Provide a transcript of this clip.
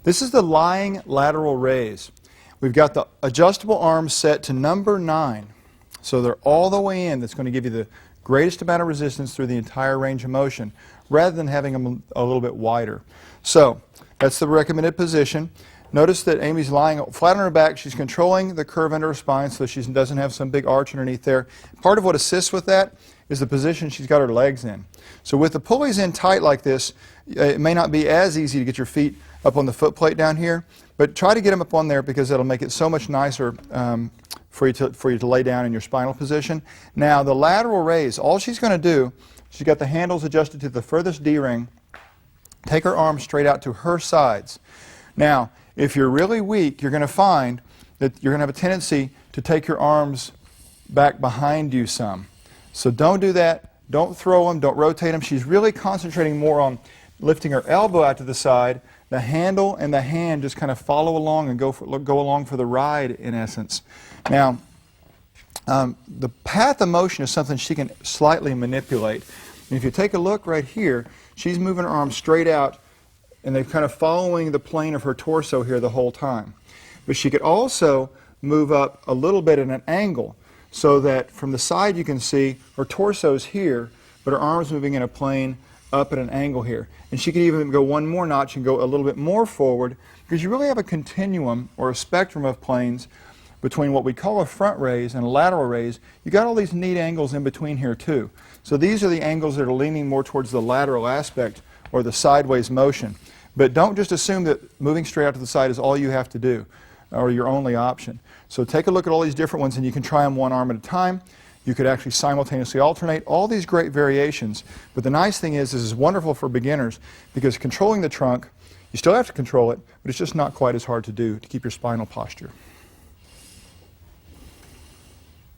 This is the lying lateral raise. We've got the adjustable arms set to number 9. So they're all the way in. That's going to give you the greatest amount of resistance through the entire range of motion, rather than having them a little bit wider. So that's the recommended position. Notice that Amy's lying flat on her back. She's controlling the curve under her spine so she doesn't have some big arch underneath there. Part of what assists with that is the position she's got her legs in. So with the pulleys in tight like this, it may not be as easy to get your feet up on the foot plate down here, but try to get them up on there because it'll make it so much nicer for you to lay down in your spinal position. Now the lateral raise, all she's going to do, she's got the handles adjusted to the furthest D-ring, take her arms straight out to her sides. Now if you're really weak, you're going to find that you're going to have a tendency to take your arms back behind you some. So don't do that. Don't throw them. Don't rotate them. She's really concentrating more on lifting her elbow out to the side. The handle and the hand just kind of follow along and go along for the ride, in essence. Now, the path of motion is something she can slightly manipulate. And if you take a look right here, she's moving her arms straight out, and they're kind of following the plane of her torso here the whole time. But she could also move up a little bit at an angle, so that from the side you can see her torso's here, but her arms moving in a plane up at an angle here. And she could even go one more notch and go a little bit more forward, because you really have a continuum or a spectrum of planes between what we call a front raise and a lateral raise. You got all these neat angles in between here too. So these are the angles that are leaning more towards the lateral aspect or the sideways motion. But don't just assume that moving straight out to the side is all you have to do or your only option. So take a look at all these different ones, and you can try them one arm at a time. You could actually simultaneously alternate all these great variations. But the nice thing is, this is wonderful for beginners because controlling the trunk, you still have to control it, but it's just not quite as hard to do to keep your spinal posture.